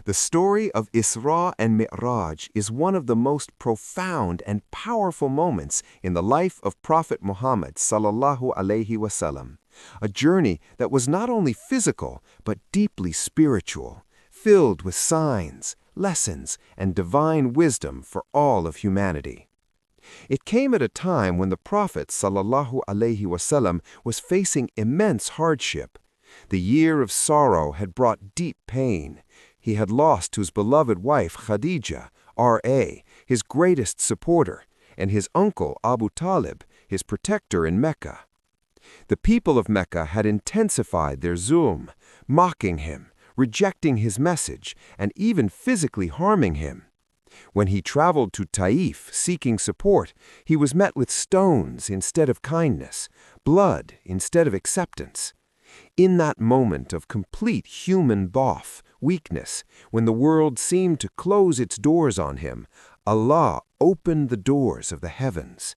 The story of Isra and Mi'raj is one of the most profound and powerful moments in the life of Prophet Muhammad sallallahu alaihi wasallam, a journey that was not only physical but deeply spiritual, filled with signs, lessons, and divine wisdom for all of humanity. It came at a time when the Prophet sallallahu alaihi wasallam was facing immense hardship. The year of sorrow had brought deep pain. He had lost his beloved wife Khadija, R.A., his greatest supporter, and his uncle Abu Talib, his protector in Mecca. The people of Mecca had intensified their zulm, mocking him, rejecting his message, and even physically harming him. When he traveled to Taif seeking support, he was met with stones instead of kindness, blood instead of acceptance. In that moment of complete human weakness, when the world seemed to close its doors on him, Allah opened the doors of the heavens.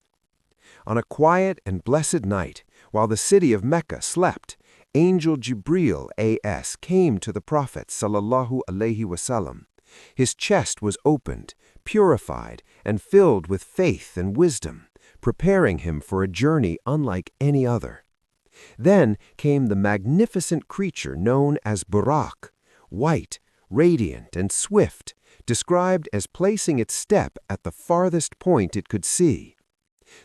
On a quiet and blessed night, while the city of Mecca slept, Angel Jibril A.S. came to the Prophet sallallahu alaihi wasallam. His chest was opened, purified, and filled with faith and wisdom, preparing him for a journey unlike any other. Then came the magnificent creature known as Buraq, white, radiant, and swift, described as placing its step at the farthest point it could see.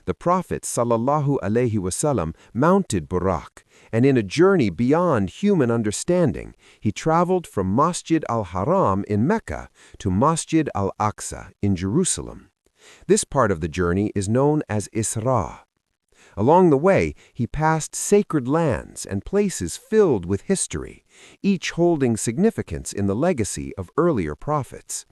The Prophet sallallahu alaihi wasallam mounted Buraq, and in a journey beyond human understanding, he traveled from Masjid Al-Haram in Mecca to Masjid Al-Aqsa in Jerusalem. This part of the journey is known as Isra. Along the way, he passed sacred lands and places filled with history, each holding significance in the legacy of earlier prophets.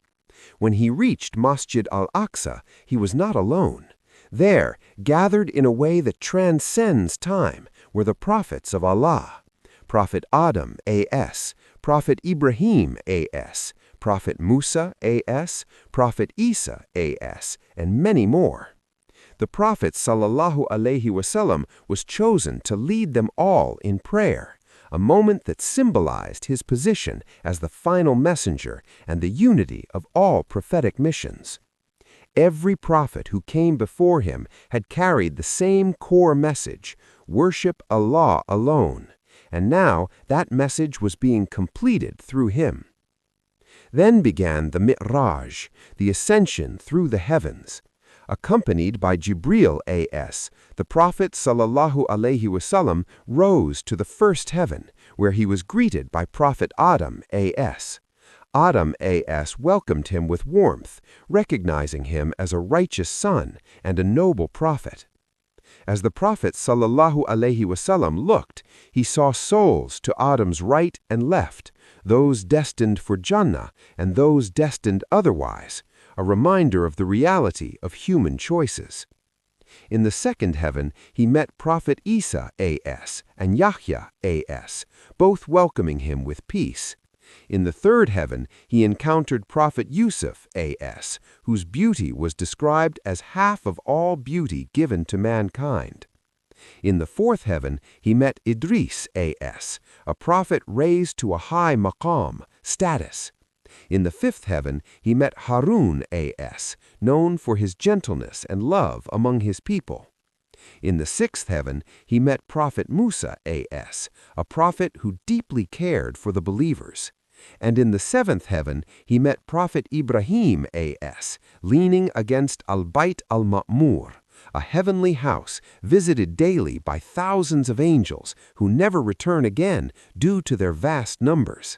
When he reached Masjid Al-Aqsa, he was not alone. There, gathered in a way that transcends time, were the prophets of Allah: Prophet Adam A.S., Prophet Ibrahim A.S., Prophet Musa A.S., Prophet Isa A.S., and many more. The Prophet sallallahu alaihi wasallam was chosen to lead them all in prayer, a moment that symbolized his position as the final messenger and the unity of all prophetic missions. Every prophet who came before him had carried the same core message: worship Allah alone, and now that message was being completed through him. Then began the Mi'raj, the ascension through the heavens. Accompanied by Jibril A.S., the Prophet sallallahu alaihi wasallam rose to the first heaven, where he was greeted by Prophet Adam A.S. Adam A.S. welcomed him with warmth, recognizing him as a righteous son and a noble prophet. As the Prophet sallallahu alaihi wasallam looked, he saw souls to Adam's right and left, those destined for Jannah and those destined otherwise, a reminder of the reality of human choices. In the second heaven, he met Prophet Isa A.S. and Yahya A.S., both welcoming him with peace. In the third heaven, he encountered Prophet Yusuf A.S., whose beauty was described as half of all beauty given to mankind. In the fourth heaven, he met Idris A.S., a prophet raised to a high maqam, status. In the fifth heaven, he met Harun A.S., known for his gentleness and love among his people. In the sixth heaven, he met Prophet Musa A.S., a prophet who deeply cared for the believers. And in the seventh heaven, he met Prophet Ibrahim A.S., leaning against Al-Bayt al-Ma'mur, a heavenly house visited daily by thousands of angels who never return again due to their vast numbers.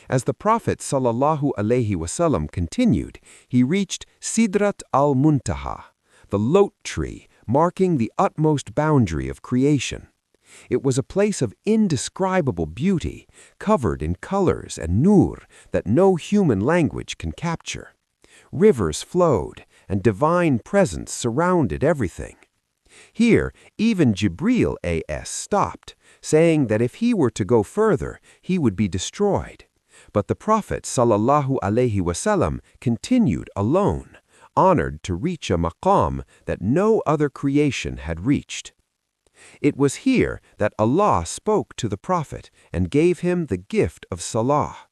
As the Prophet sallallahu alaihi wasallam continued, he reached Sidrat al-Muntaha, the lote tree marking the utmost boundary of creation. It was a place of indescribable beauty, covered in colors and nur that no human language can capture. Rivers flowed, and divine presence surrounded everything. Here, even Jibril A.S. stopped, saying that if he were to go further, he would be destroyed. But the Prophet sallallahu alaihi wasallam continued alone, honored to reach a maqam that no other creation had reached. It was here that Allah spoke to the Prophet and gave him the gift of Salah.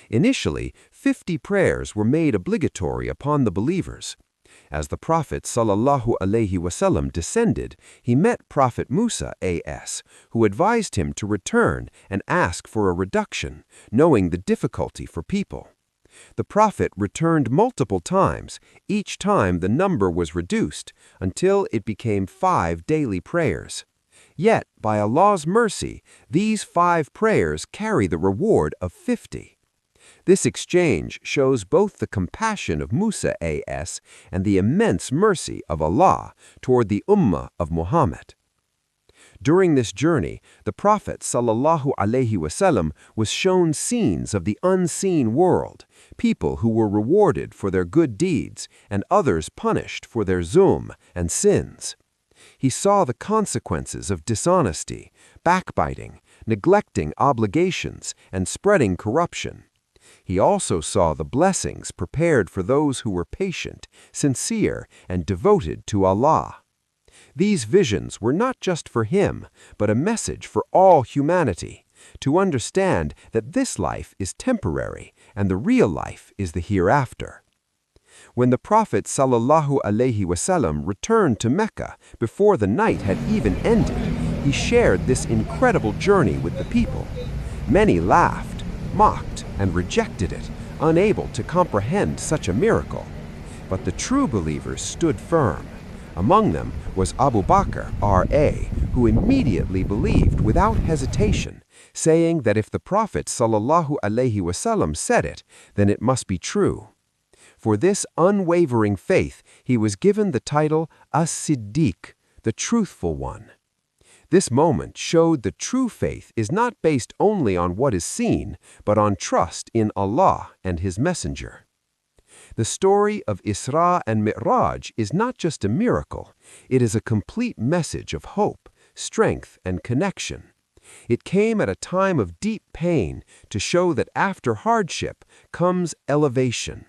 Initially, 50 prayers were made obligatory upon the believers. As the Prophet ﷺ descended, he met Prophet Musa a.s., who advised him to return and ask for a reduction, knowing the difficulty for people. The Prophet returned multiple times. Each time the number was reduced, until it became 5 daily prayers. Yet, by Allah's mercy, these 5 prayers carry the reward of 50. This exchange shows both the compassion of Musa a.s. and the immense mercy of Allah toward the Ummah of Muhammad. During this journey, the Prophet ﷺ was shown scenes of the unseen world, people who were rewarded for their good deeds and others punished for their zulm and sins. He saw the consequences of dishonesty, backbiting, neglecting obligations, and spreading corruption. He also saw the blessings prepared for those who were patient, sincere, and devoted to Allah. These visions were not just for him, but a message for all humanity, to understand that this life is temporary and the real life is the hereafter. When the Prophet ﷺ returned to Mecca before the night had even ended, he shared this incredible journey with the people. Many laughed, mocked, and rejected it, unable to comprehend such a miracle. But the true believers stood firm. Among them was Abu Bakr R.A., who immediately believed without hesitation, saying that if the Prophet ﷺ said it, then it must be true. For this unwavering faith, he was given the title As-Siddiq, the truthful one. This moment showed the true faith is not based only on what is seen, but on trust in Allah and His Messenger. The story of Isra and Mi'raj is not just a miracle, it is a complete message of hope, strength, and connection. It came at a time of deep pain to show that after hardship comes elevation.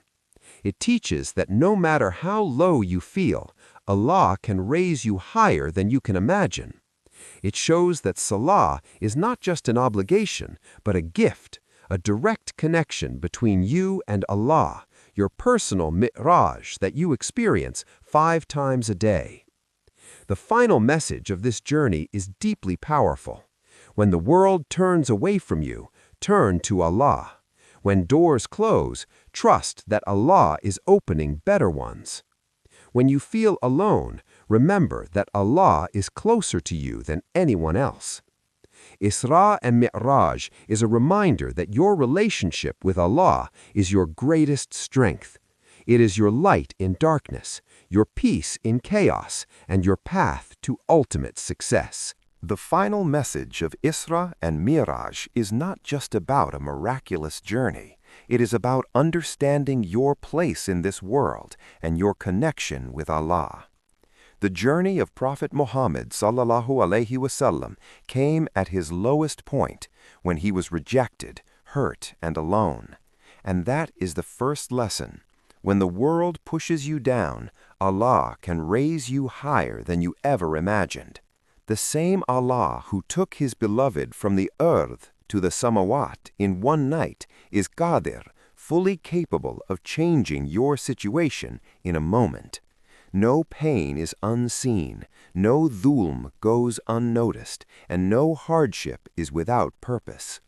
It teaches that no matter how low you feel, Allah can raise you higher than you can imagine. It shows that Salah is not just an obligation, but a gift, a direct connection between you and Allah, your personal Mi'raj that you experience 5 times a day. The final message of this journey is deeply powerful. When the world turns away from you, turn to Allah. When doors close, trust that Allah is opening better ones. When you feel alone, remember that Allah is closer to you than anyone else. Isra and Mi'raj is a reminder that your relationship with Allah is your greatest strength. It is your light in darkness, your peace in chaos, and your path to ultimate success. The final message of Isra and Mi'raj is not just about a miraculous journey. It is about understanding your place in this world and your connection with Allah. The journey of Prophet Muhammad ﷺ came at his lowest point when he was rejected, hurt, and alone. And that is the first lesson. When the world pushes you down, Allah can raise you higher than you ever imagined. The same Allah who took His beloved from the earth to the samawat in one night is Qadir, fully capable of changing your situation in a moment. No pain is unseen, no dhulm goes unnoticed, and no hardship is without purpose.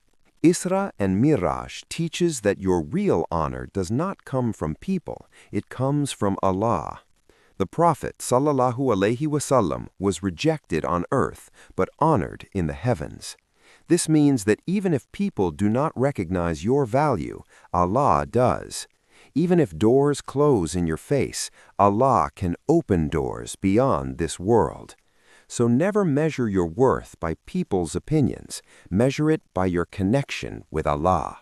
Isra and Mi'raj teaches that your real honor does not come from people, it comes from Allah. The Prophet ﷺ was rejected on earth, but honored in the heavens. This means that even if people do not recognize your value, Allah does. Even if doors close in your face, Allah can open doors beyond this world. So never measure your worth by people's opinions. Measure it by your connection with Allah.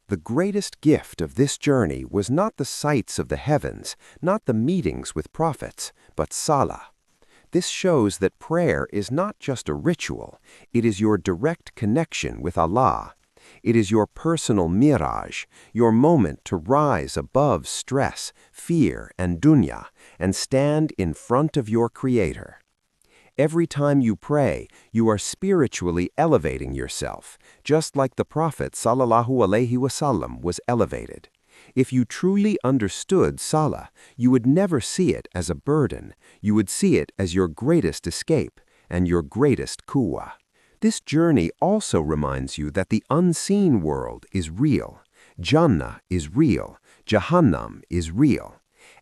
The greatest gift of this journey was not the sights of the heavens, not the meetings with prophets, but Salah. This shows that prayer is not just a ritual, it is your direct connection with Allah. It is your personal Mi'raj, your moment to rise above stress, fear, and dunya, and stand in front of your Creator. Every time you pray, you are spiritually elevating yourself, just like the Prophet ﷺ was elevated. If you truly understood Salah, you would never see it as a burden. You would see it as your greatest escape and your greatest quwwah. This journey also reminds you that the unseen world is real. Jannah is real. Jahannam is real.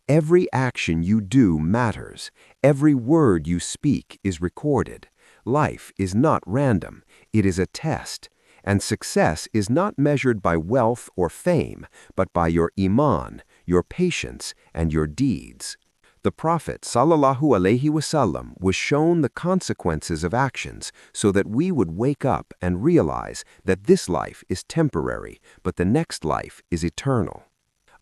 Every action you do matters. Every word you speak is recorded. Life is not random. It is a test. And success is not measured by wealth or fame, but by your iman, your patience, and your deeds. The Prophet ﷺ was shown the consequences of actions so that we would wake up and realize that this life is temporary, but the next life is eternal.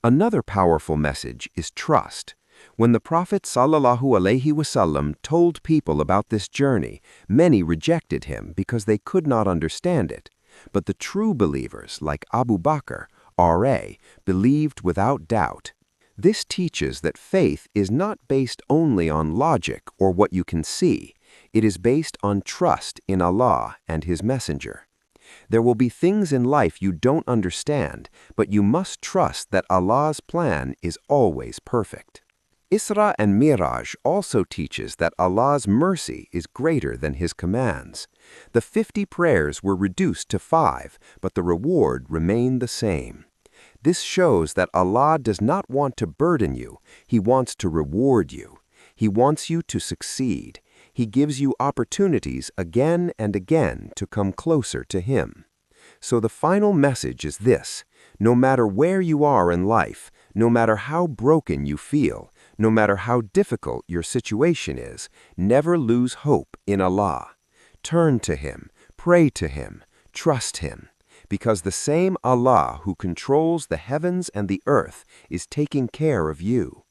Another powerful message is trust. When the Prophet ﷺ told people about this journey, many rejected him because they could not understand it. But the true believers, like Abu Bakr, R.A., believed without doubt. This teaches that faith is not based only on logic or what you can see. It is based on trust in Allah and His Messenger. There will be things in life you don't understand, but you must trust that Allah's plan is always perfect. Isra and Mi'raj also teaches that Allah's mercy is greater than His commands. The 50 prayers were reduced to 5, but the reward remained the same. This shows that Allah does not want to burden you. He wants to reward you. He wants you to succeed. He gives you opportunities again and again to come closer to Him. So the final message is this: no matter where you are in life, no matter how broken you feel, no matter how difficult your situation is, never lose hope in Allah. Turn to Him, pray to Him, trust Him, because the same Allah who controls the heavens and the earth is taking care of you.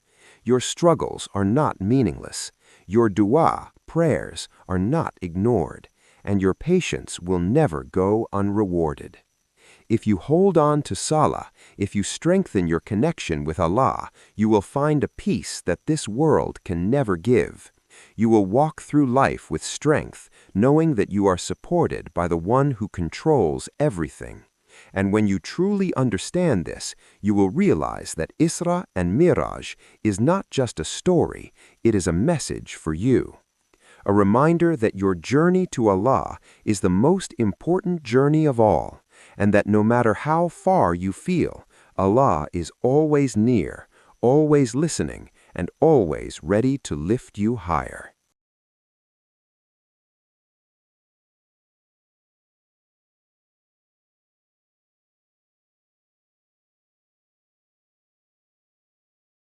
Your struggles are not meaningless. Your dua, prayers, are not ignored, and your patience will never go unrewarded. If you hold on to Salah, if you strengthen your connection with Allah, you will find a peace that this world can never give. You will walk through life with strength, knowing that you are supported by the one who controls everything. And when you truly understand this, you will realize that Isra and Mi'raj is not just a story, it is a message for you. A reminder that your journey to Allah is the most important journey of all, and that no matter how far you feel, Allah is always near, always listening, and always ready to lift you higher.